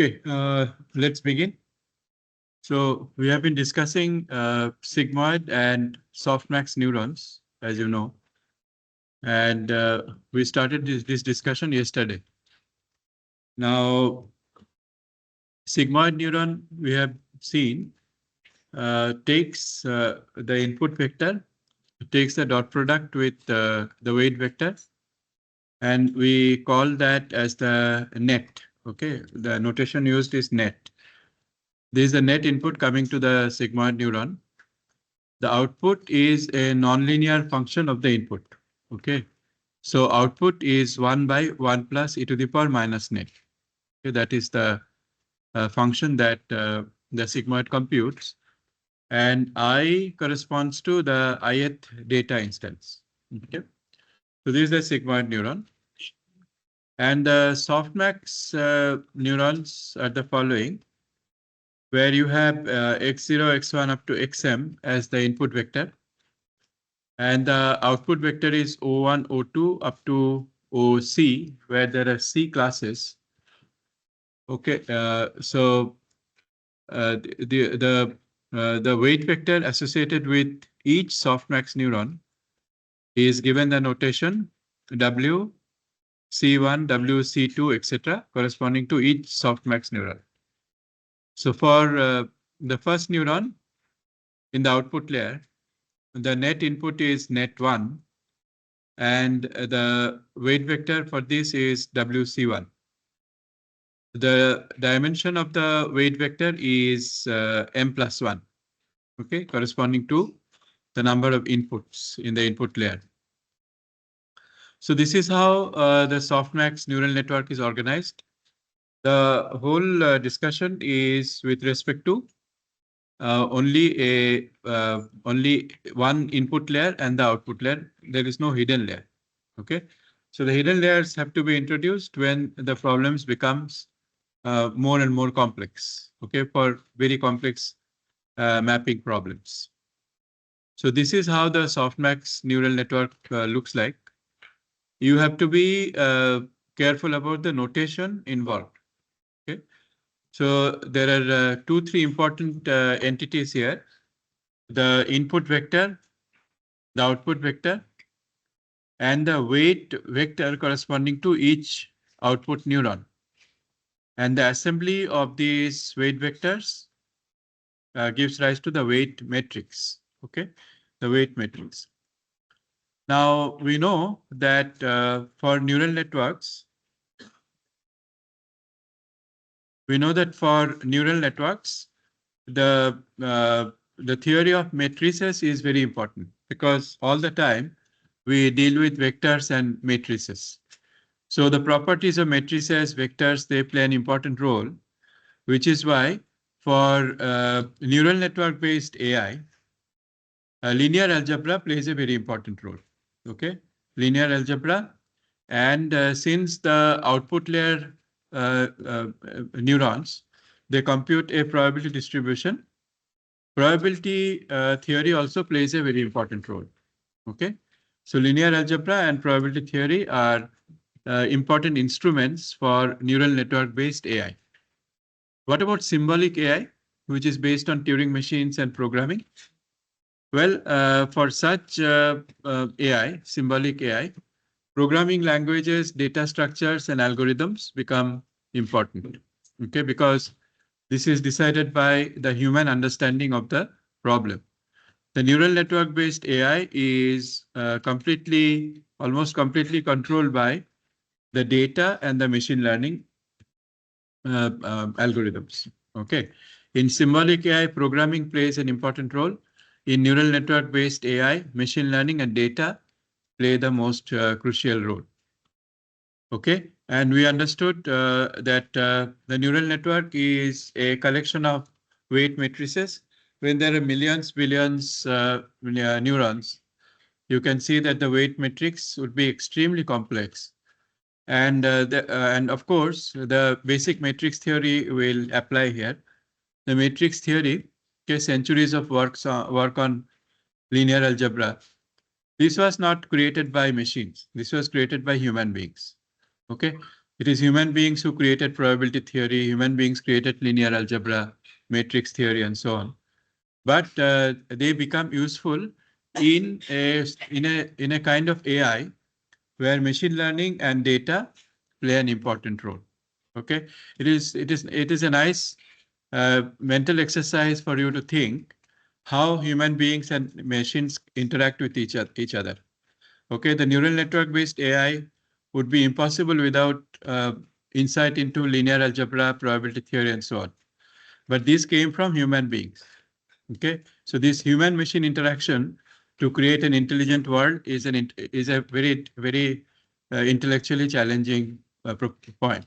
Okay, let's begin. So we have been discussing sigmoid and softmax neurons, as you know, and we started this discussion yesterday. Now, sigmoid neuron, we have seen, takes the input vector, takes the dot product with the weight vector, and we call that as the net. Okay, the notation used is net. This is the net input coming to the sigmoid neuron. The output is a nonlinear function of the input. Okay, so output is 1 by 1 plus e to the power minus net. Okay, that is the function that the sigmoid computes, and I corresponds to the ith data instance. Okay, so this is the sigmoid neuron, and the softmax neurons are the following, where you have x0, x1 up to xm as the input vector. And the output vector is O1, O2 up to OC, where there are C classes. Okay, so the weight vector associated with each softmax neuron is given the notation W, C1, W, C2, etc., corresponding to each softmax neuron. So for the first neuron in the output layer, the net input is net1, and the weight vector for this is WC1. The dimension of the weight vector is m plus 1, okay, corresponding to the number of inputs in the input layer. So this is how the softmax neural network is organized. The whole discussion is with respect to only one input layer and the output layer. There is no hidden layer. Okay, so the hidden layers have to be introduced when the problems becomes more and more complex. Okay, for very complex mapping problems. So this is how the softmax neural network looks like. You have to be careful about the notation involved. Okay, so there are 2-3 important entities here: the input vector, the output vector, and the weight vector corresponding to each output neuron. And the assembly of these weight vectors gives rise to the weight matrix. Okay, the weight matrix. Now we know that for neural networks, the theory of matrices is very important, because all the time we deal with vectors and matrices. So the properties of matrices, vectors, they play an important role, which is why for neural network based AI, linear algebra plays a very important role. Okay, linear algebra, and since the output layer neurons, they compute a probability distribution, probability theory also plays a very important role. Okay, so linear algebra and probability theory are important instruments for neural network based AI. What about symbolic AI, which is based on Turing machines and programming? Well, for such AI, symbolic AI, programming languages, data structures, and algorithms become important. Okay, because this is decided by the human understanding of the problem. The neural network based AI is almost completely controlled by the data and the machine learning algorithms. Okay, in symbolic AI, programming plays an important role. In neural network based AI, machine learning and data play the most crucial role. Okay, and we understood that the neural network is a collection of weight matrices. When there are millions, billions neurons, you can see that the weight matrix would be extremely complex. And of course, the basic matrix theory will apply here. The matrix theory, okay, centuries of work on linear algebra. This was not created by machines. This was created by human beings. Okay, It is human beings who created probability theory, human beings created linear algebra, matrix theory, and so on. But they become useful in a kind of AI where machine learning and data play an important role. Okay, it is a nice mental exercise for you to think how human beings and machines interact with each other. Okay, the neural network based AI would be impossible without insight into linear algebra, probability theory, and so on. But these came from human beings. Okay, so this human machine interaction to create an intelligent world is a very intellectually challenging point.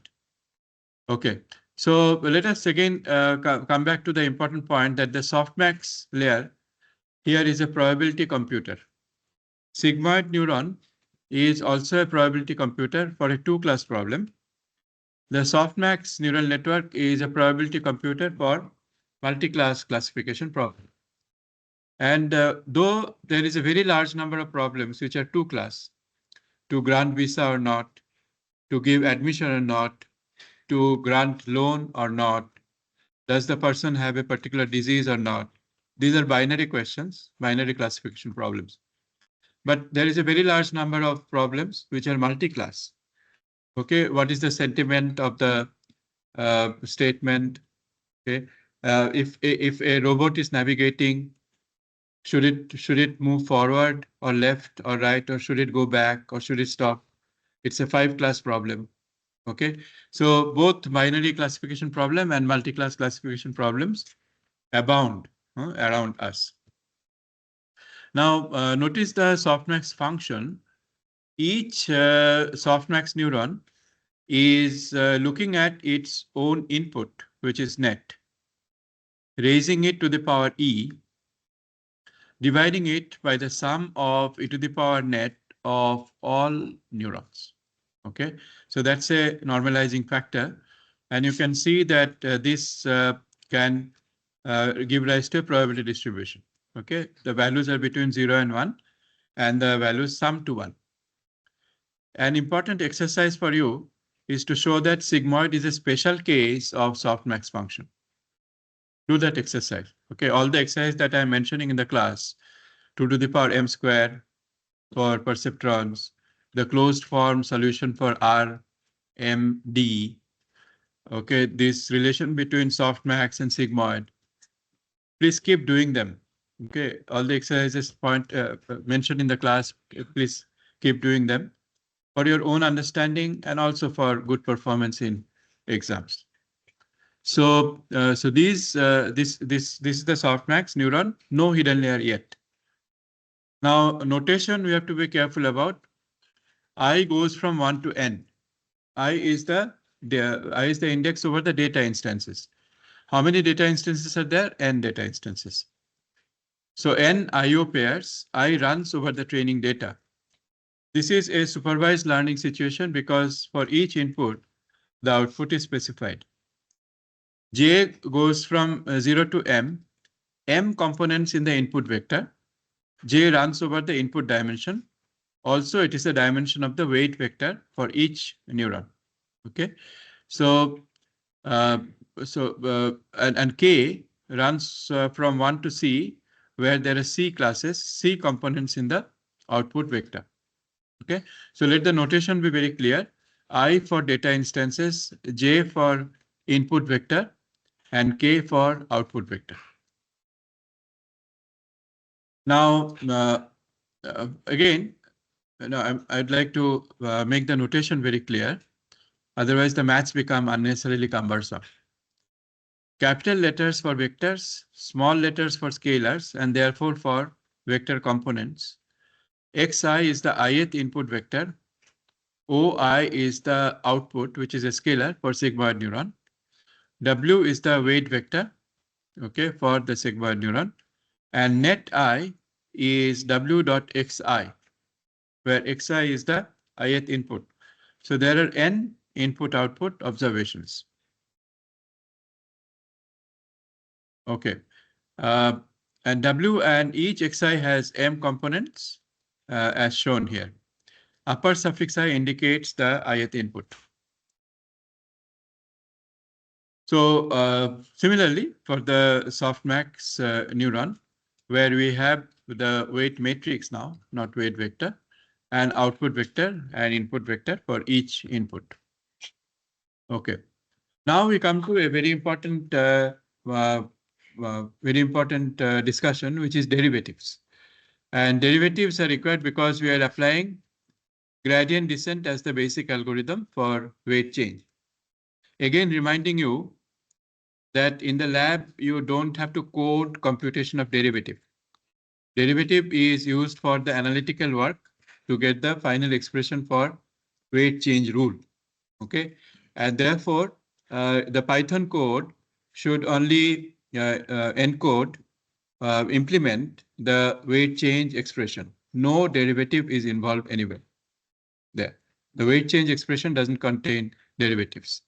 Okay, so let us again come back to the important point that the softmax layer here is a probability computer. Sigmoid neuron is also a probability computer for a two-class problem. The softmax neural network is a probability computer for multi-class classification problem. And though there is a very large number of problems which are two-class, to grant visa or not, to give admission or not, to grant loan or not, does the person have a particular disease or not? These are binary questions, binary classification problems. But there is a very large number of problems which are multi-class. Okay, what is the sentiment of the statement? Okay, if a robot is navigating, should it move forward or left or right, or should it go back or should it stop? It's a 5-class problem. Okay, so both binary classification problem and multi-class classification problems abound around us. Now, notice the softmax function. Each softmax neuron is looking at its own input, which is net, raising it to the power e, dividing it by the sum of e to the power net of all neurons. Okay, so that's a normalizing factor. And you can see that this can give rise to a probability distribution. Okay, the values are between 0 and 1, and the values sum to 1. An important exercise for you is to show that sigmoid is a special case of softmax function. Do that exercise. Okay, all the exercise that I'm mentioning in the class, 2 to the power m square for perceptrons, the closed form solution for R, M, D. Okay, this relation between softmax and sigmoid. Please keep doing them. Okay, all the exercises mentioned in the class, please keep doing them for your own understanding and also for good performance in exams. So, this is the softmax neuron, no hidden layer yet. Now, notation we have to be careful about. I goes from 1 to n. I is the index over the data instances. How many data instances are there? N data instances. So n IO pairs, I runs over the training data. This is a supervised learning situation because for each input, the output is specified. J goes from 0 to m components in the input vector. J runs over the input dimension. Also, it is a dimension of the weight vector for each neuron. Okay, so and K runs from 1 to C, where there are C classes, C components in the output vector. Okay, so let the notation be very clear. I for data instances, J for input vector, and K for output vector. Now, again, I'd like to make the notation very clear. Otherwise, the maths become unnecessarily cumbersome. Capital letters for vectors, small letters for scalars, and therefore for vector components. Xi is the ith input vector. Oi is the output, which is a scalar for sigmoid neuron. W is the weight vector, okay, for the sigmoid neuron. And net I is w dot xi, where xi is the ith input. So there are n input-output observations. Okay. And W and each xi has m components as shown here. Upper suffix I indicates the ith input. So similarly, for the softmax neuron, where we have the weight matrix now, not weight vector, and output vector and input vector for each input. Okay. Now we come to a very important discussion, which is derivatives. And derivatives are required because we are applying gradient descent as the basic algorithm for weight change. Again, reminding you that in the lab, you don't have to code computation of derivative. Derivative is used for the analytical work to get the final expression for weight change rule. Okay, and therefore the Python code should only encode, implement the weight change expression. No derivative is involved anywhere there. The weight change expression doesn't contain derivatives.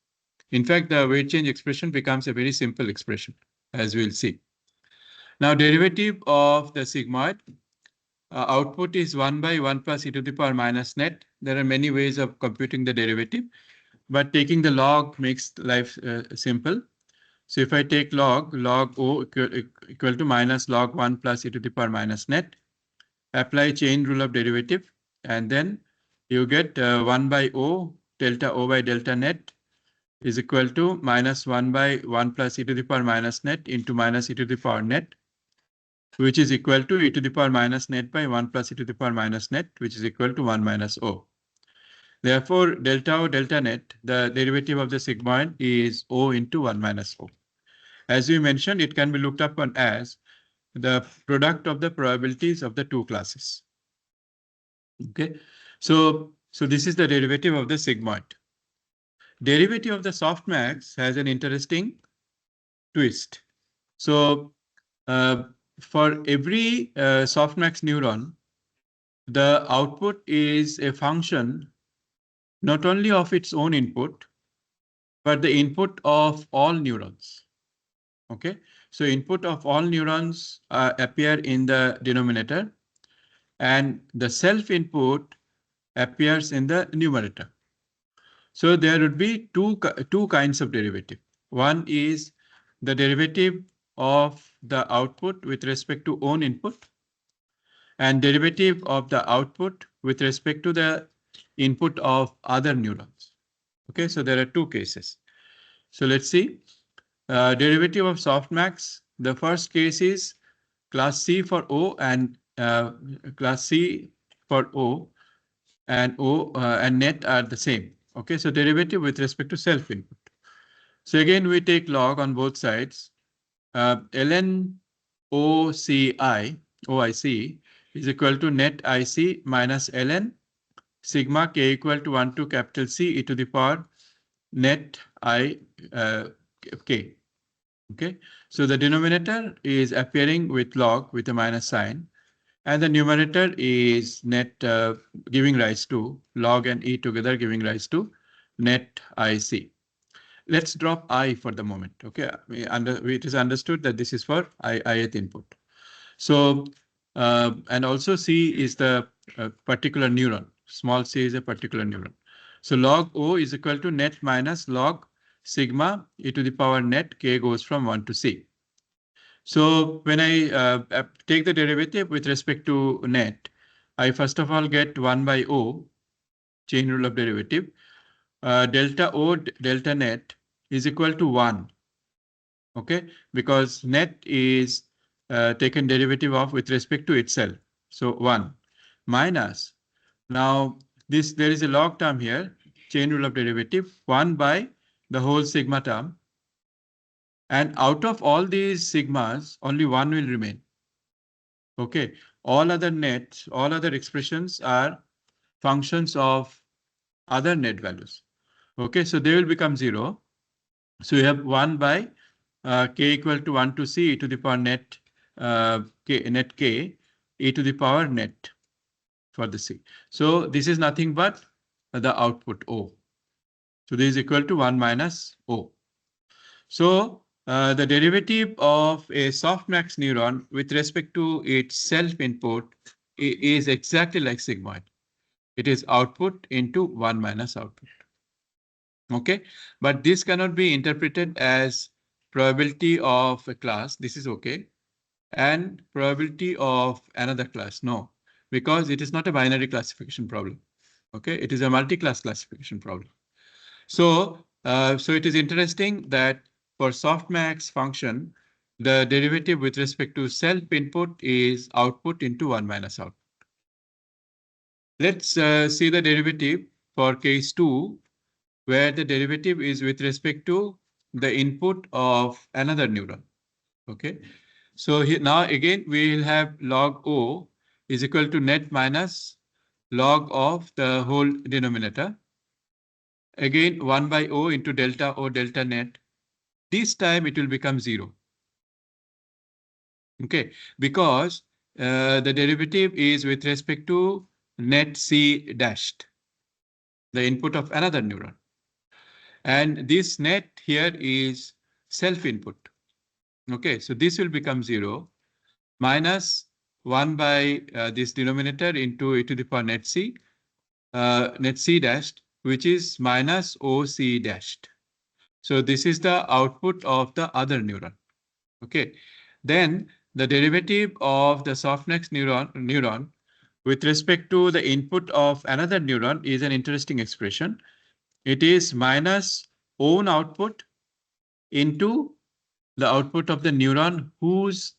In fact, the weight change expression becomes a very simple expression, as we'll see. Now, derivative of the sigmoid output is 1 by 1 plus e to the power minus net. There are many ways of computing the derivative, but taking the log makes life simple. So if I take log O equal to minus log 1 plus e to the power minus net, apply chain rule of derivative, and then you get 1 by O delta O by delta net is equal to minus 1 by 1 plus e to the power minus net into minus e to the power net, which is equal to e to the power minus net by 1 plus e to the power minus net, which is equal to 1 minus O. Therefore, delta O delta net, the derivative of the sigmoid is O into 1 minus O. As we mentioned, it can be looked upon as the product of the probabilities of the two classes. Okay, so this is the derivative of the sigmoid. Derivative of the softmax has an interesting twist. So for every softmax neuron, the output is a function not only of its own input, but the input of all neurons. Okay, so input of all neurons appear in the denominator, and the self input appears in the numerator. So there would be two kinds of derivative. One is the derivative of the output with respect to own input, and derivative of the output with respect to the input of other neurons. Okay, so there are two cases. So let's see. Derivative of softmax. The first case is class C for O and class C for O and O and net are the same. Okay, so derivative with respect to self input. So again, we take log on both sides. Ln OIC is equal to net IC minus ln sigma k equal to 1 to capital C e to the power net I k. Okay, so the denominator is appearing with log with a minus sign, and the numerator is net giving rise to log and e together giving rise to net IC. Let's drop I for the moment. Okay, it is understood that this is for ith input. So and also C is the particular neuron. Small c is a particular neuron. So log O is equal to net minus log sigma e to the power net k goes from 1 to C. So when I take the derivative with respect to net, I first of all get 1 by O, chain rule of derivative. Delta O delta net is equal to 1. Okay, because net is taken derivative of with respect to itself. So 1 minus. Now there is a log term here, chain rule of derivative, 1 by the whole sigma term. And out of all these sigmas, only one will remain. Okay, all other nets, all other expressions are functions of other net values. Okay, so they will become 0. So you have 1 by k equal to 1 to C e to the power net net k e to the power net for the C. So this is nothing but the output O. So this is equal to 1 minus O. So the derivative of a softmax neuron with respect to its self input is exactly like sigmoid. It is output into 1 minus output. Okay, but this cannot be interpreted as probability of a class. This is okay. And probability of another class. No, because it is not a binary classification problem. Okay, it is a multi-class classification problem. So it is interesting that for softmax function, the derivative with respect to self input is output into 1 minus output. Let's see the derivative for case 2, where the derivative is with respect to the input of another neuron. Okay, so here now again we will have log O is equal to net minus log of the whole denominator. Again 1 by O into delta O delta net. This time it will become 0. Okay, because the derivative is with respect to net C dashed, the input of another neuron. And this net here is self input. Okay, so this will become 0 minus 1 by this denominator into e to the power net C dashed, which is minus OC dashed. So this is the output of the other neuron. Okay, then the derivative of the softmax neuron with respect to the input of another neuron is an interesting expression. It is minus own output into the output of the neuron whose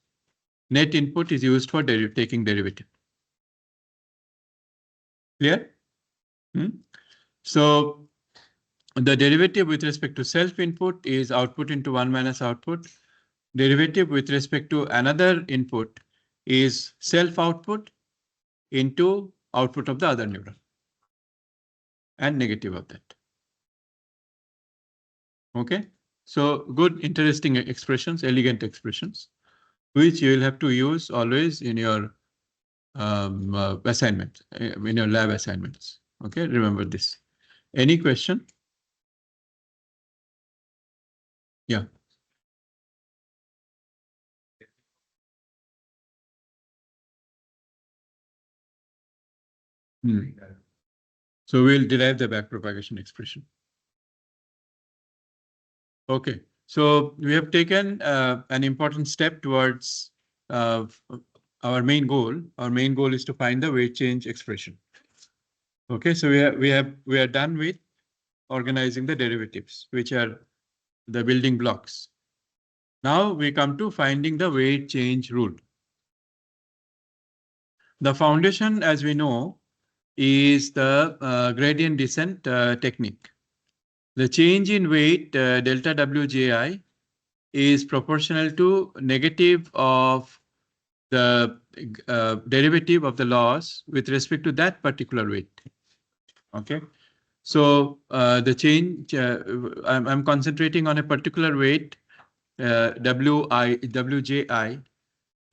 net input is used for taking derivative. Clear? So the derivative with respect to self input is output into 1 minus output. Derivative with respect to another input is self output into output of the other neuron and negative of that. Okay, so good, interesting expressions, elegant expressions, which you will have to use always in your assignment, in your lab assignments. Okay, remember this. Any question? Yeah. So we'll derive the backpropagation expression. Okay, so we have taken an important step towards our main goal. Our main goal is to find the weight change expression. Okay, so we are done with organizing the derivatives, which are the building blocks. Now we come to finding the weight change rule. The foundation, as we know, is the gradient descent technique. The change in weight delta Wji is proportional to negative of the derivative of the loss with respect to that particular weight. Okay, so the change I'm concentrating on a particular weight Wji.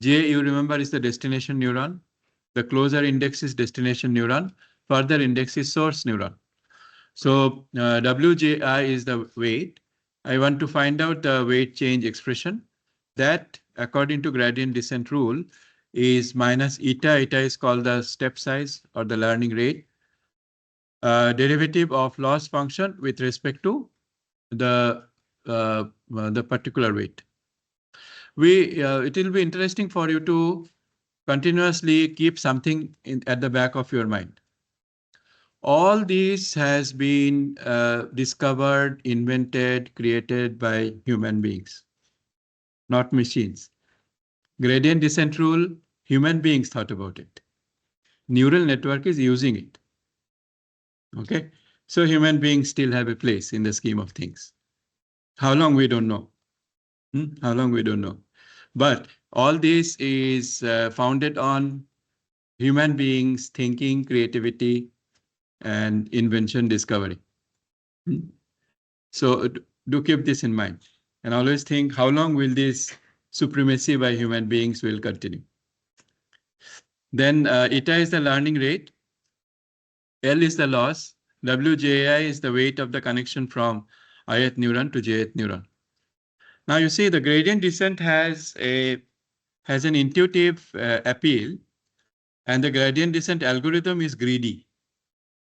J, you remember, is the destination neuron. The closer index is destination neuron. Further index is source neuron. So Wji is the weight. I want to find out the weight change expression that, according to gradient descent rule, is minus eta. Eta is called the step size or the learning rate. Derivative of loss function with respect to the particular weight. It will be interesting for you to continuously keep something at the back of your mind. All this has been discovered, invented, created by human beings, not machines. Gradient descent rule, human beings thought about it. Neural network is using it. Okay, so human beings still have a place in the scheme of things. How long, we don't know. How long, we don't know. But all this is founded on human beings thinking, creativity, and invention, discovery. So do keep this in mind and always think, how long will this supremacy by human beings will continue? Then eta is the learning rate. L is the loss. Wji is the weight of the connection from ith neuron to jth neuron. Now you see the gradient descent has an intuitive appeal, and the gradient descent algorithm is greedy.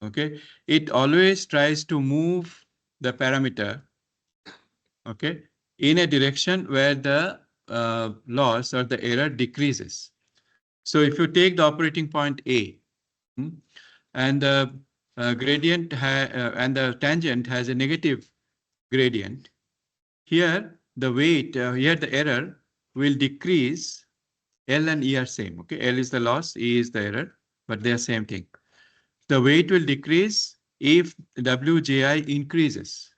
Okay, it always tries to move the parameter, okay, in a direction where the loss or the error decreases. So if you take the operating point A, and the gradient and the tangent has a negative gradient, here the weight, here the error will decrease. L and E are same. Okay, L is the loss, E is the error, but they are same thing. The weight will decrease if WJI increases.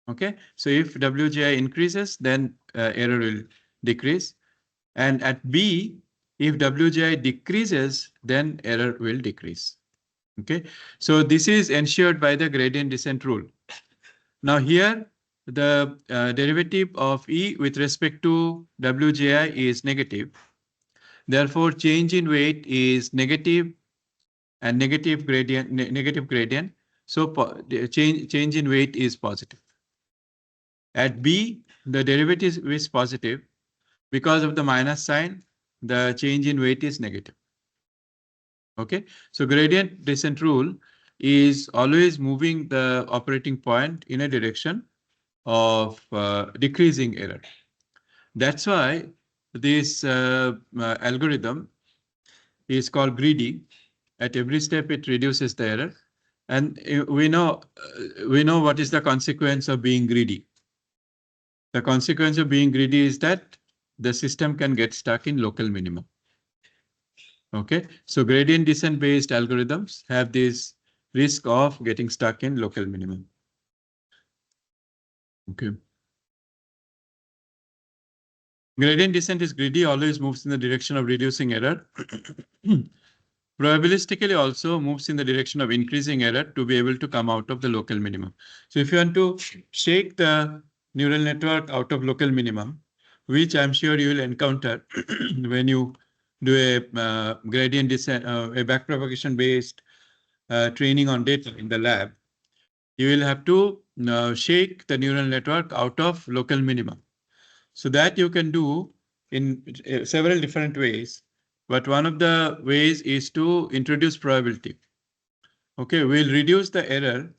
Okay, so if WJI increases, then error will decrease. And at B, if WJI decreases, then error will decrease. Okay, so this is ensured by the gradient descent rule. Now here, the derivative of E with respect to WJI is negative. Therefore, change in weight is negative and negative gradient. So the change in weight is positive. At B, the derivative is positive. Because of the minus sign, the change in weight is negative. Okay, so gradient descent rule is always moving the operating point in a direction of decreasing error. That's why this algorithm is called greedy. At every step, it reduces the error. And we know what is the consequence of being greedy. The consequence of being greedy is that the system can get stuck in local minimum. Okay, so gradient descent based algorithms have this risk of getting stuck in local minimum. Okay. Gradient descent is greedy, always moves in the direction of reducing error. Probabilistically also moves in the direction of increasing error to be able to come out of the local minimum. So if you want to shake the neural network out of local minimum, which I'm sure you will encounter when you do a gradient descent, a backpropagation based training on data in the lab, you will have to shake the neural network out of local minimum. So that you can do in several different ways. But one of the ways is to introduce probability. Okay, we'll reduce the error,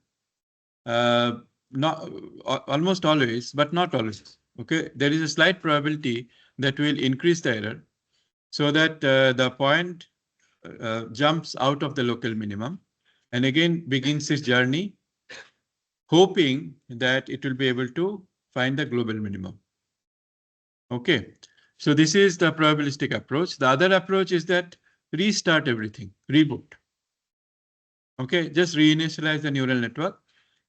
not almost always, but not always. Okay, there is a slight probability that will increase the error so that the point jumps out of the local minimum and again begins its journey, hoping that it will be able to find the global minimum. Okay, so this is the probabilistic approach. The other approach is that restart everything, reboot. Okay, just reinitialize the neural network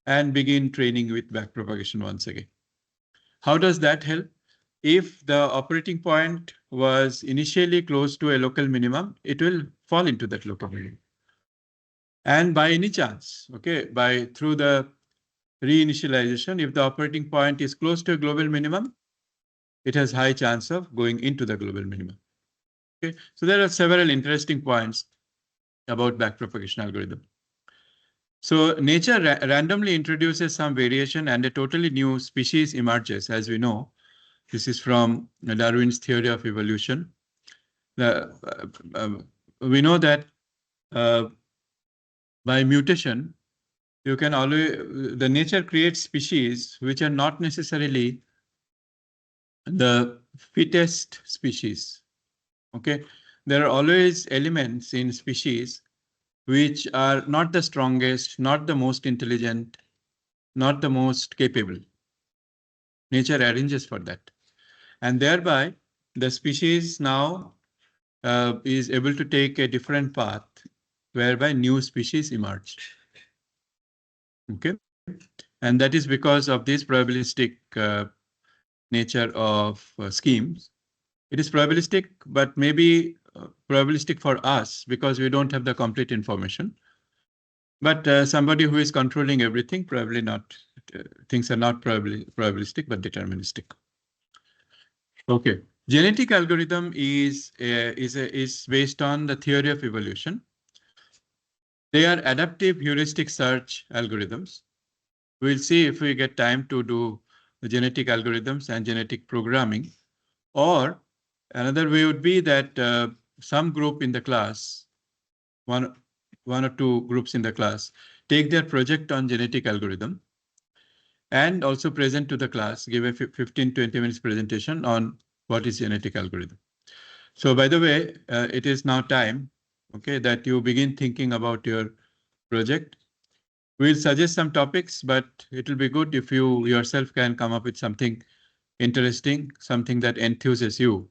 and begin training with backpropagation once again. How does that help? If the operating point was initially close to a local minimum, it will fall into that local minimum. And by any chance, okay, through the reinitialization, if the operating point is close to a global minimum, it has high chance of going into the global minimum. Okay, so there are several interesting points about backpropagation algorithm. So nature randomly introduces some variation and a totally new species emerges, as we know. This is from Darwin's theory of evolution. We know that by mutation, you can always, the nature creates species which are not necessarily the fittest species. Okay, there are always elements in species which are not the strongest, not the most intelligent, not the most capable. Nature arranges for that. And thereby, the species now is able to take a different path whereby new species emerge. Okay, and that is because of this probabilistic nature of schemes. It is probabilistic, but maybe probabilistic for us because we don't have the complete information. But somebody who is controlling everything, probably not. Things are not probabilistic, but deterministic. Okay, genetic algorithm is based on the theory of evolution. They are adaptive heuristic search algorithms. We'll see if we get time to do the genetic algorithms and genetic programming. Or another way would be that some group in the class, one or two groups in the class, take their project on genetic algorithm and also present to the class, give a 15-20 minutes presentation on what is genetic algorithm. So by the way, it is now time, okay, that you begin thinking about your project. We'll suggest some topics, but it will be good if you yourself can come up with something interesting, something that enthuses you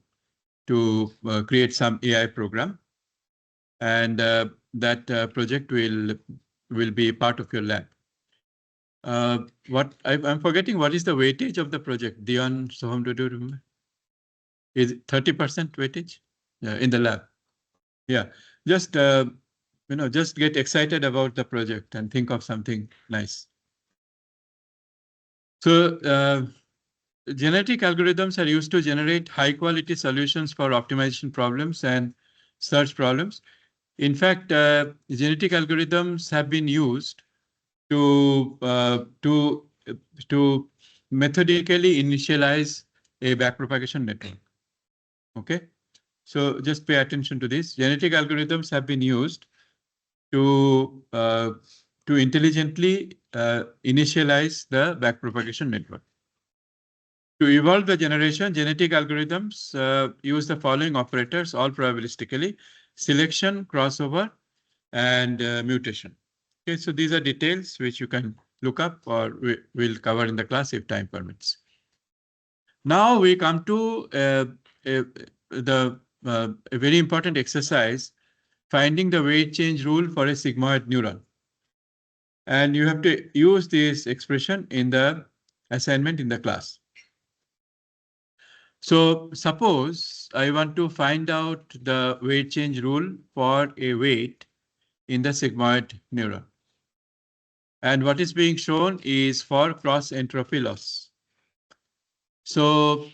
to create some AI program. And that project will be part of your lab. What I'm forgetting, what is the weightage of the project? Dion, Soham, do you remember? Is it 30% weightage? Yeah, in the lab. Yeah, just just get excited about the project and think of something nice. So genetic algorithms are used to generate high quality solutions for optimization problems and search problems. In fact, genetic algorithms have been used to methodically initialize a backpropagation network. Okay, so just pay attention to this. Genetic algorithms have been used to intelligently initialize the backpropagation network. To evolve the generation, genetic algorithms use the following operators, all probabilistically: selection, crossover, and mutation. Okay, so these are details which you can look up or we'll cover in the class if time permits. Now we come to a very important exercise, finding the weight change rule for a sigmoid neuron. And you have to use this expression in the assignment in the class. So suppose I want to find out the weight change rule for a weight in the sigmoid neuron. And what is being shown is for cross-entropy loss. So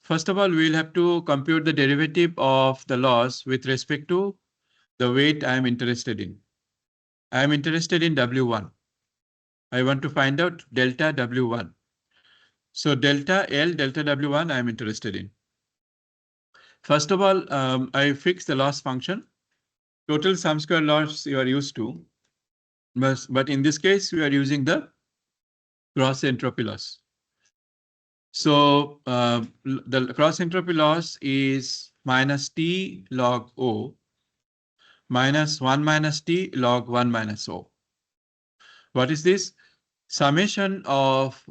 first of all, we'll have to compute the derivative of the loss with respect to the weight I am interested in. I am interested in W1. I want to find out delta W1. So delta L, delta W1, I am interested in. First of all, I fix the loss function. Total sum square loss you are used to. But in this case, we are using the cross entropy loss. So the cross entropy loss is minus T log O minus 1 minus T log 1 minus O. What is this? Summation of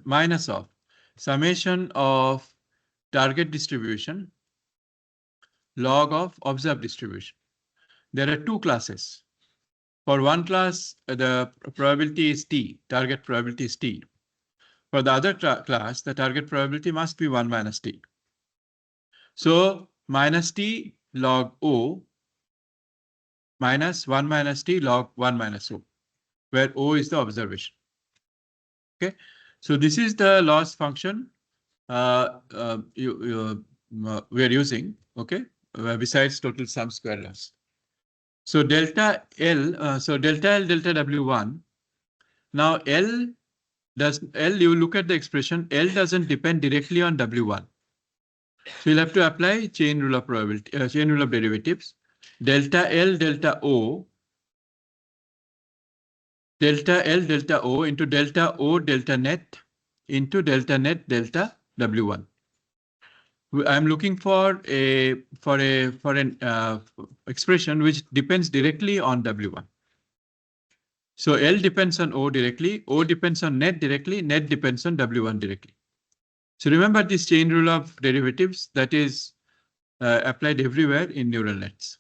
minus of summation of target distribution log of observed distribution. There are two classes. For one class, the probability is T, target probability is T. For the other class, the target probability must be 1 minus T. So minus T log O minus 1 minus T log 1 minus O, where O is the observation. Okay, so this is the loss function we are using, okay, besides total sum square loss. So delta L, delta L, delta W1. Now you look at the expression, L doesn't depend directly on W1. So you'll have to apply chain rule of probability, chain rule of derivatives. Delta L, delta O, delta L, delta O into delta O, delta net into delta net, delta W1. I'm looking for an expression which depends directly on W1. So L depends on O directly, O depends on net directly, net depends on W1 directly. So remember this chain rule of derivatives that is applied everywhere in neural nets.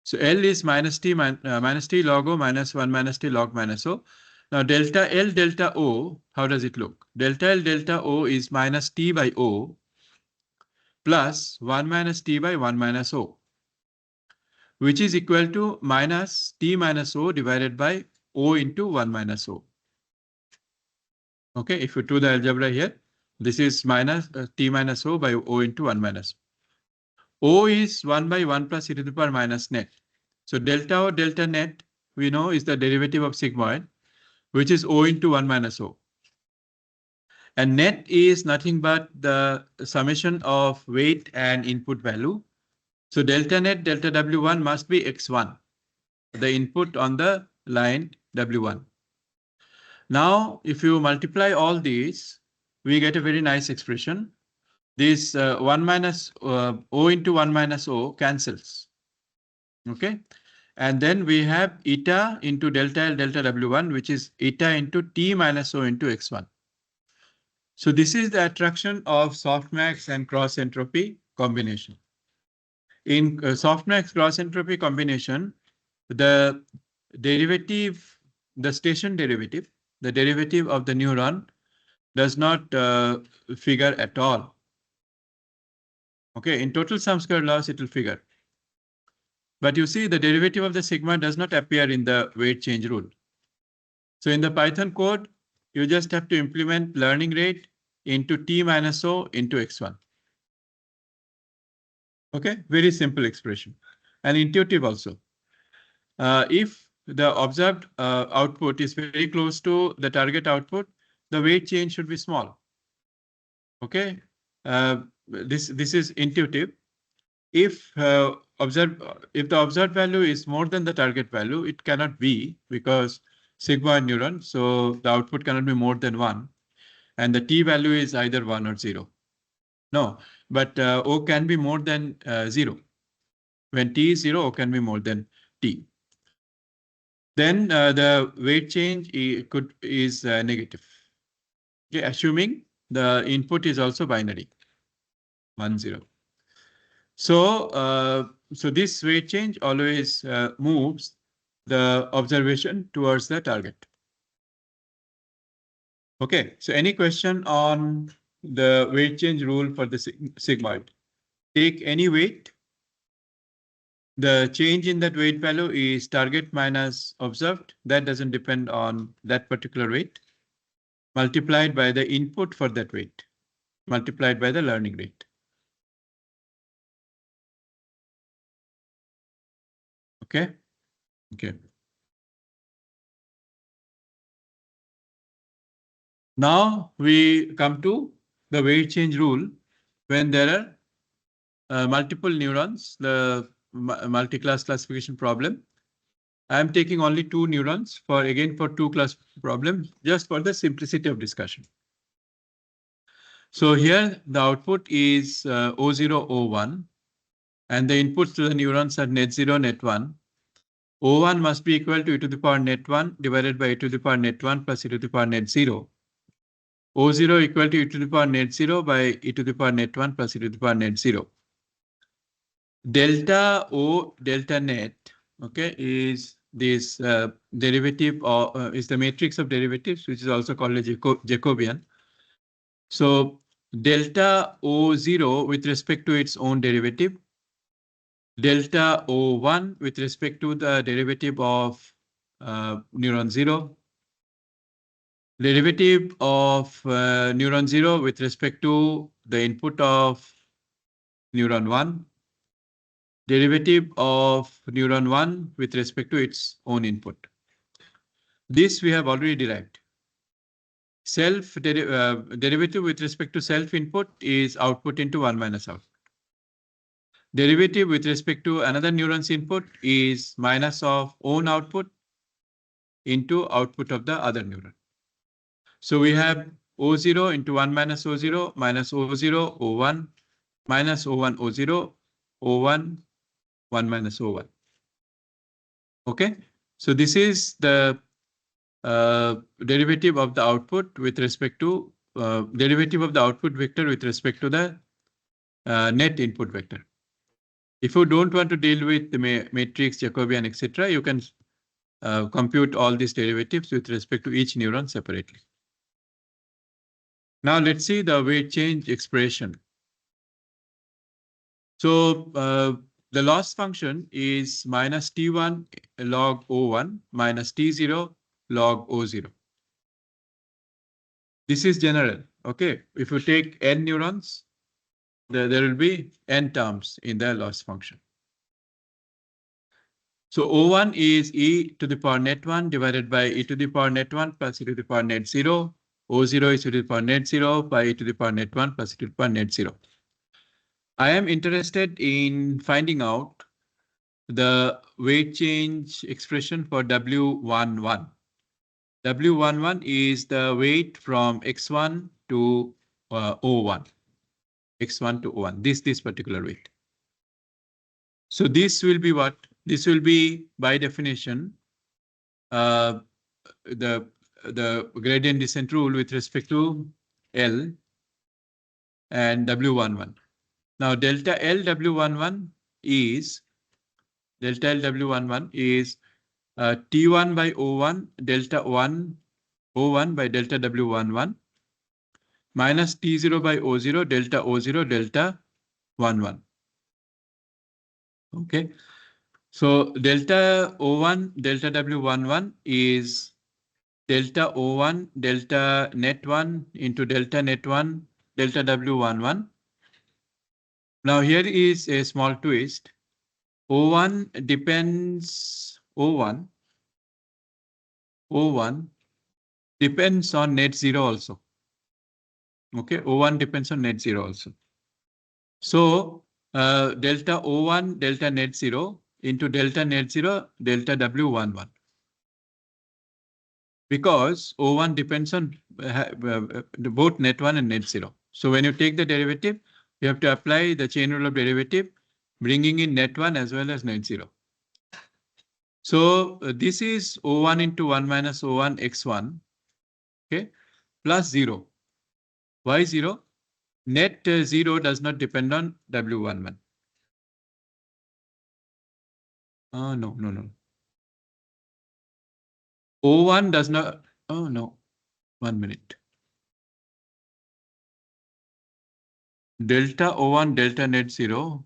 So L is minus T log O minus 1 minus T log minus O. Now delta L delta O, how does it look? Delta L delta O is minus T by O plus 1 minus T by 1 minus O, which is equal to minus T minus O divided by O into 1 minus O. Okay, if you do the algebra here, this is minus T minus O by O into 1 minus O. O is 1 by 1 plus e to the power minus net. So delta O delta net, we know, is the derivative of sigmoid, which is O into 1 minus O. And net is nothing but the summation of weight and input value. So delta net, delta W1 must be X1, the input on the line W1. Now, if you multiply all these, we get a very nice expression. This 1 minus O into 1 minus O cancels. Okay. And then we have eta into delta L delta W1, which is eta into T minus O into X1. So this is the attraction of softmax and cross entropy combination. In softmax cross entropy combination, the derivative, the station derivative, the derivative of the neuron does not figure at all. Okay, in total sum square loss, it will figure. But you see the derivative of the sigma does not appear in the weight change rule. So in the Python code, you just have to implement learning rate into T minus O into X1. Okay, very simple expression and intuitive also. If the observed output is very close to the target output, the weight change should be small. Okay, this is intuitive. If the observed value is more than the target value, it cannot be because sigmoid neuron, so the output cannot be more than 1, and the t value is either 1 or 0. No, but O can be more than 0. When t is 0, O can be more than t. Then the weight change is negative. Okay, assuming the input is also binary, 1, 0. So, so this weight change always moves the observation towards the target. Okay, so any question on the weight change rule for the sigmoid? Take any weight. The change in that weight value is target minus observed. That doesn't depend on that particular weight. Multiplied by the input for that weight, multiplied by the learning rate. Okay. Okay. Now we come to the weight change rule when there are multiple neurons, the multi-class classification problem. I am taking only 2 neurons for two class problems, just for the simplicity of discussion. So here the output is O0, O1, and the inputs to the neurons are net 0, net 1. O1 must be equal to e to the power net 1 divided by e to the power net 1 plus e to the power net 0. O0 equal to e to the power net 0 by e to the power net 1 plus e to the power net 0. Delta O delta net, okay, is this derivative or is the matrix of derivatives, which is also called a Jacobian. So delta O0 with respect to its own derivative, delta O1 with respect to the derivative of neuron 0, derivative of neuron 0 with respect to the input of neuron 1, derivative of neuron 1 with respect to its own input. This we have already derived. Derivative with respect to self input is output into 1 minus output. Derivative with respect to another neuron's input is minus of own output into output of the other neuron. So we have O0 into 1 minus O0 minus O0 O1 minus O1 O0 O1 1 minus O1. Okay, so this is the derivative of the output with respect to derivative of the output vector with respect to the net input vector. If you don't want to deal with the matrix, Jacobian, etc., you can compute all these derivatives with respect to each neuron separately. Now let's see the weight change expression. So the loss function is minus T1 log O1 minus T0 log O0. This is general. Okay, if you take n neurons, there will be n terms in the loss function. So O1 is e to the power net 1 divided by e to the power net 1 plus e to the power net 0. O0 is e to the power net 0 by e to the power net 1 plus e to the power net 0. I am interested in finding out the weight change expression for W11. W11 is the weight from X1 to O1. X1 to O1, this particular weight. So this will be what? This will be by definition the gradient descent rule with respect to L and W11. Now delta L W11 is T1 by O1 delta 1 O1 by delta W11 minus T0 by O0 delta O0 delta 11. Okay. So delta O1 delta W11 is delta O1 delta net 1 into delta net 1 delta W11. Now here is a small twist. O1 depends O1 depends on net 0 also. Okay, O1 depends on net 0 also. So delta O1 delta net 0 into delta net 0 delta W11. Because O1 depends on both net 1 and net 0. So when you take the derivative, you have to apply the chain rule of derivative, bringing in net 1 as well as net 0. So this is O1 into 1 minus O1 x1, okay, plus 0. Why 0? Net 0 does not depend on W11. No. O1 does not, oh no, 1 minute. Delta O1 delta net 0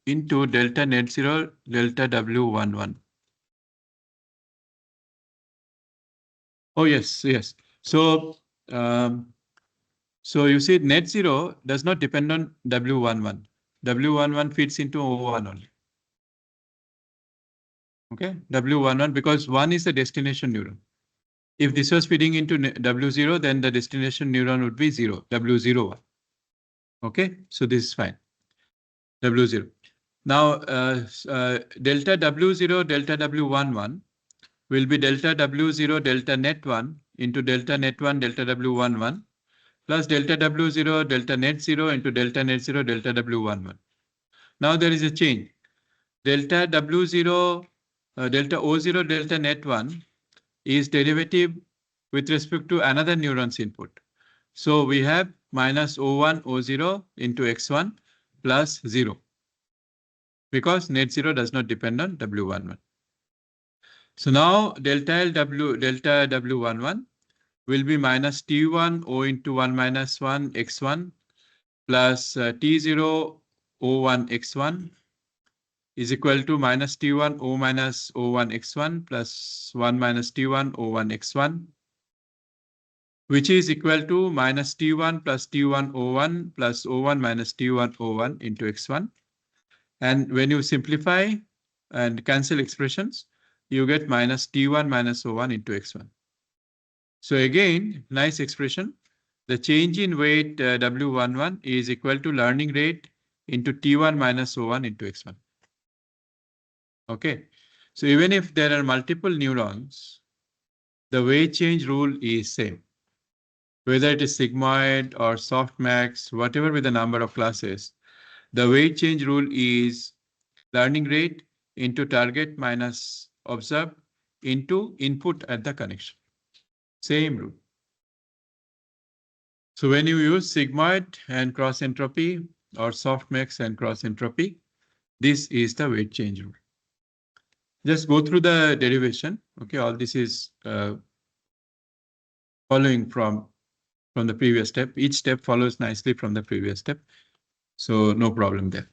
into delta net 0 delta W11. Oh, yes. So you see net 0 does not depend on W11. W11 fits into O1 only. Okay, W11 because 1 is the destination neuron. If this was feeding into W0, then the destination neuron would be 0, W01. Okay, so this is fine. W0. Now, delta W0 delta W11 will be delta W0 delta net 1 into delta net 1 delta W11 plus delta W0 delta net 0 into delta net 0 delta W11. Now there is a change. Delta W0 delta O0 delta net 1 is derivative with respect to another neuron's input. So we have minus O1 O0 into X1 plus 0 because net 0 does not depend on W11. So now delta W11 will be minus T1 O into 1 minus 1 X1 plus T0 O1 X1 is equal to minus T1 O minus O1 X1 plus 1 minus T1 O1 X1, which is equal to minus T1 plus T1 O1 plus O1 minus T1 O1 into X1. And when you simplify and cancel expressions, you get minus T1 minus O1 into X1. So again, nice expression. The change in weight W11 is equal to learning rate into T1 minus O1 into X1. Okay, so even if there are multiple neurons, the weight change rule is same. Whether it is sigmoid or softmax, whatever with the number of classes, the weight change rule is learning rate into target minus observed into input at the connection. Same rule. So when you use sigmoid and cross-entropy or softmax and cross-entropy, this is the weight change rule. Just go through the derivation. Okay, all this is following from the previous step. Each step follows nicely from the previous step. So no problem there.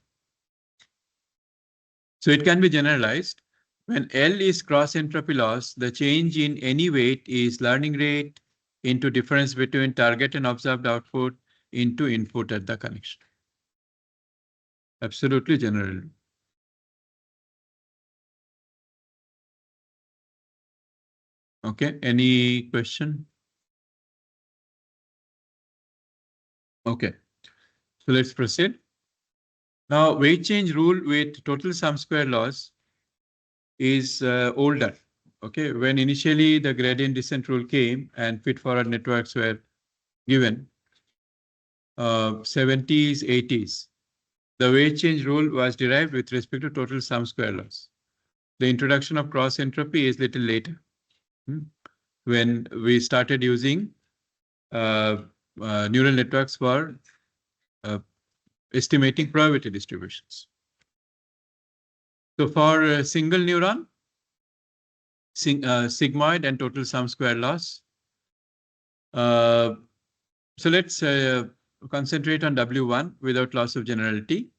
So it can be generalized. When L is cross-entropy loss, the change in any weight is learning rate into difference between target and observed output into input at the connection. Absolutely general. Okay, any question? Okay, so let's proceed. Now, weight change rule with total sum square laws is older. Okay, when initially the gradient descent rule came and feed-forward networks were given, 70s, 80s, the weight change rule was derived with respect to total sum square laws. The introduction of cross entropy is little later, when we started using neural networks for estimating probability distributions. So for a single neuron, sigmoid and total sum square laws. So let's concentrate on W1 without loss of generality.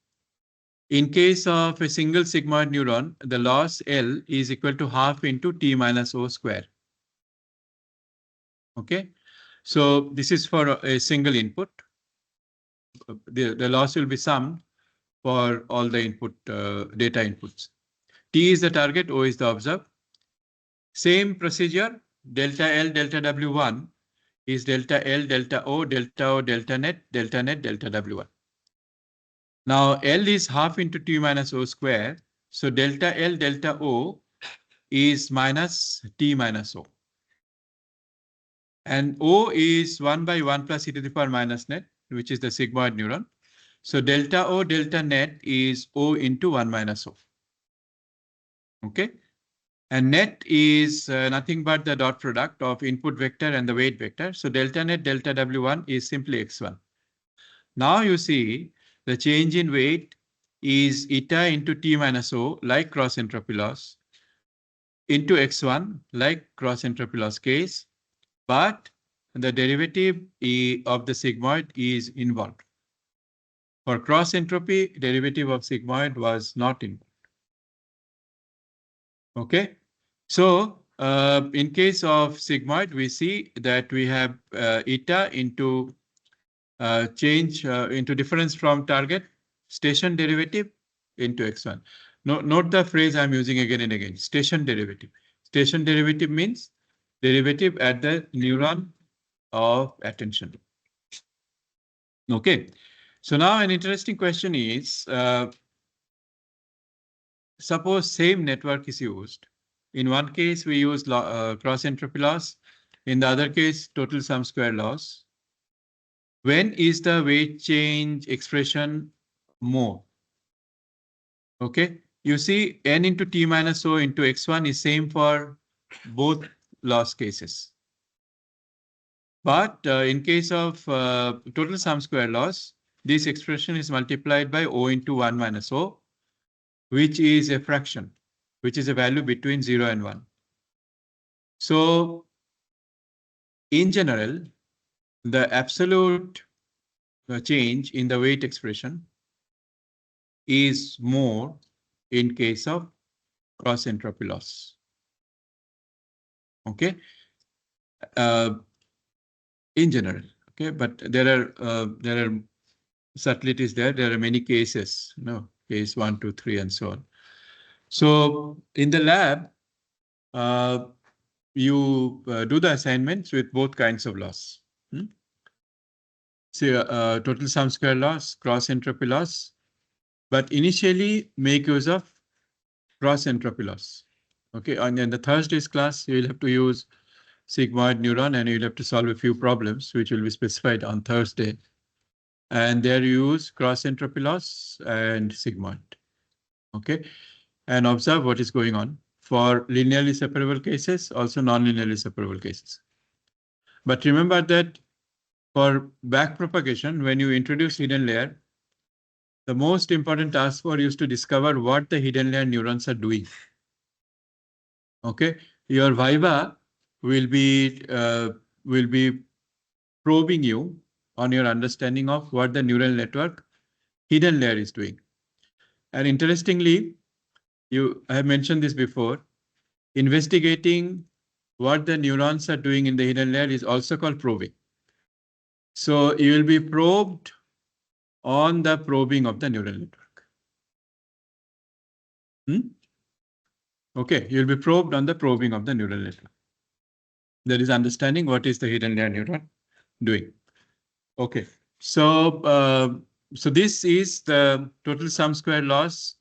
In case of a single sigmoid neuron, the loss L is equal to half into T minus O square. Okay, so this is for a single input. The loss will be summed for all the input data inputs. T is the target, O is the observed. Same procedure, delta L, delta W1 is delta L, delta O, delta net, delta W1. Now L is half into T minus O square. So delta L, delta O is minus T minus O. And O is 1 by 1 plus e to the power minus net, which is the sigmoid neuron. So delta O, delta net is O into 1 minus O. Okay. And net is nothing but the dot product of input vector and the weight vector. So delta net, delta W1 is simply X1. Now you see the change in weight is eta into T minus O, like cross entropy loss, into X1, like cross entropy loss case, but the derivative of the sigmoid is involved. For cross entropy, derivative of sigmoid was not involved. Okay, so in case of sigmoid, we see that we have eta into change into difference from target station derivative into X1. Note the phrase I'm using again and again, station derivative. Station derivative means derivative at the neuron of attention. Okay, so now an interesting question is, suppose same network is used. In one case, we use cross entropy loss. In the other case, total sum square loss. When is the weight change expression more? Okay, you see n into T minus O into X1 is same for both loss cases. But in case of total sum square loss, this expression is multiplied by O into 1 minus O, which is a fraction, which is a value between 0 and 1. So in general, the absolute change in the weight expression is more in case of cross entropy loss. Okay, in general. Okay, but there are subtleties there. There are many cases. Case 1, 2, 3, and so on. So in the lab, you do the assignments with both kinds of loss. Say total sum square loss, cross entropy loss, but initially make use of cross entropy loss. Okay, and in the Thursday's class, you will have to use sigmoid neuron and you'll have to solve a few problems which will be specified on Thursday. And there you use cross entropy loss and sigmoid. Okay, and observe what is going on for linearly separable cases, also non-linearly separable cases. But remember that for back propagation, when you introduce hidden layer, the most important task for you is to discover what the hidden layer neurons are doing. Okay, your viva will be probing you on your understanding of what the neural network hidden layer is doing. And interestingly, I have mentioned this before, investigating what the neurons are doing in the hidden layer is also called probing. So you will be probed on the probing of the neural network. Okay, you'll be probed on the probing of the neural network. That is understanding what is the hidden layer neuron doing. Okay, so So this is the total sum square loss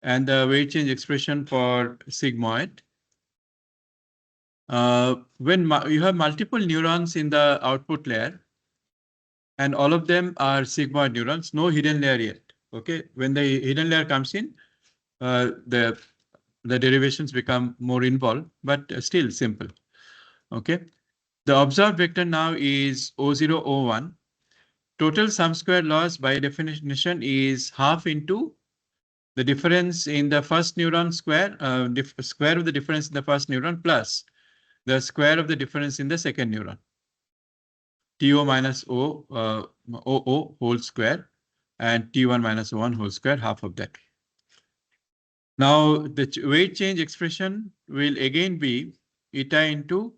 and the weight change expression for sigmoid. When you have multiple neurons in the output layer, and all of them are sigmoid neurons, no hidden layer yet. Okay, when the hidden layer comes in, the derivations become more involved, but still simple. Okay, the observed vector now is O0, O1. Total sum square loss by definition is half into the difference in the first neuron square, square of the difference in the first neuron plus the square of the difference in the second neuron. TO minus OO whole square and T1 minus O1 whole square, half of that. Now the weight change expression will again be eta into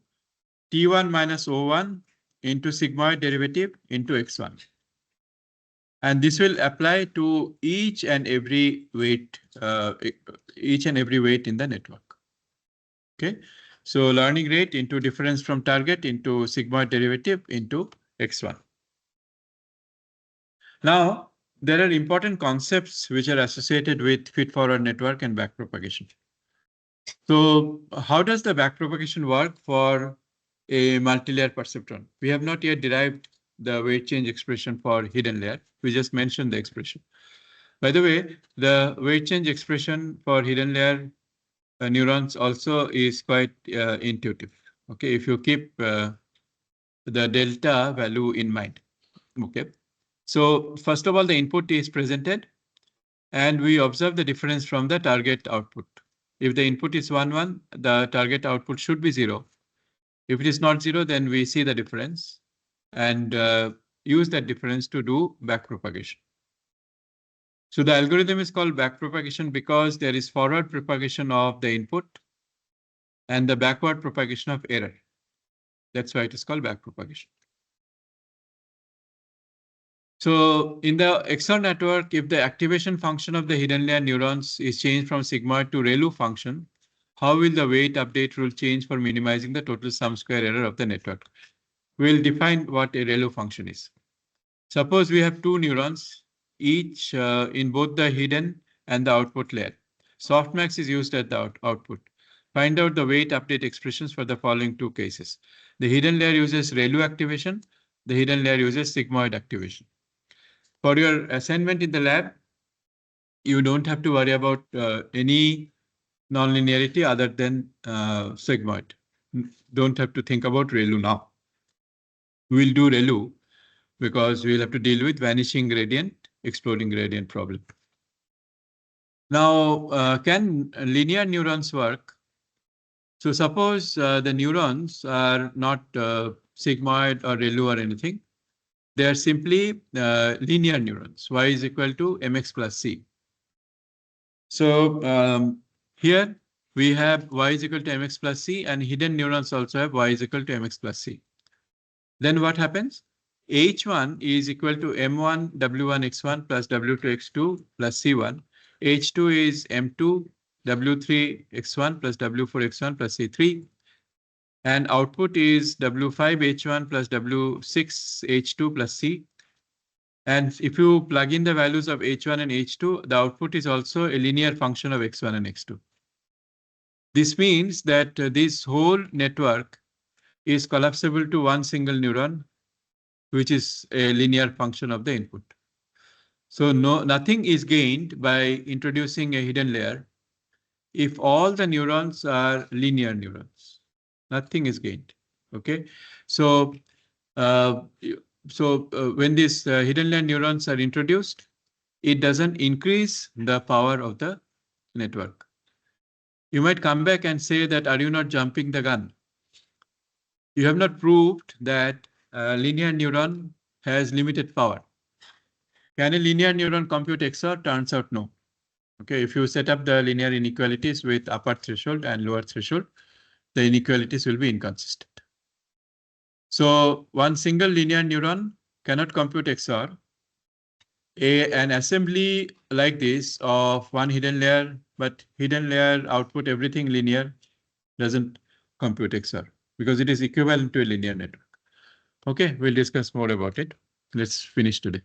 T1 minus O1 into sigmoid derivative into X1. And this will apply to each and every weight in the network. Okay, so learning rate into difference from target into sigmoid derivative into X1. Now, there are important concepts which are associated with feed-forward network and backpropagation. So how does the backpropagation work for a multi-layer perceptron? We have not yet derived the weight change expression for hidden layer. We just mentioned the expression. By the way, the weight change expression for hidden layer neurons also is quite intuitive. Okay, if you keep the delta value in mind. Okay, so first of all, the input is presented and we observe the difference from the target output. If the input is 1, 1, the target output should be 0. If it is not 0, then we see the difference and use that difference to do backpropagation. So the algorithm is called backpropagation because there is forward propagation of the input and the backward propagation of error. That's why it is called backpropagation. So in the XOR network, if the activation function of the hidden layer neurons is changed from sigmoid to ReLU function, how will the weight update rule change for minimizing the total sum square error of the network? We'll define what a ReLU function is. Suppose we have two neurons, each in both the hidden and the output layer. Softmax is used at the output. Find out the weight update expressions for the following two cases. The hidden layer uses ReLU activation. The hidden layer uses sigmoid activation. For your assignment in the lab, you don't have to worry about any nonlinearity other than sigmoid. Don't have to think about ReLU now. We'll do ReLU because we'll have to deal with vanishing gradient, exploding gradient problem. Now, can linear neurons work? So suppose the neurons are not sigmoid or ReLU or anything. They are simply linear neurons. Y is equal to mx plus c. So here we have y is equal to mx plus c and hidden neurons also have y is equal to mx plus c. Then what happens? H1 is equal to M1 W1 X1 plus W2 X2 plus C1. H2 is M2 W3 X1 plus W4 X1 plus C3. And output is W5 H1 plus W6 H2 plus C. And if you plug in the values of H1 and H2, the output is also a linear function of X1 and X2. This means that this whole network is collapsible to one single neuron, which is a linear function of the input. So nothing is gained by introducing a hidden layer if all the neurons are linear neurons. Nothing is gained. Okay, so when these hidden layer neurons are introduced, it doesn't increase the power of the network. You might come back and say that, are you not jumping the gun? You have not proved that a linear neuron has limited power. Can a linear neuron compute XOR? Turns out no. Okay, if you set up the linear inequalities with upper threshold and lower threshold, the inequalities will be inconsistent. So one single linear neuron cannot compute XOR. An assembly like this of one hidden layer, but hidden layer output everything linear doesn't compute XOR because it is equivalent to a linear network. Okay, we'll discuss more about it. Let's finish today.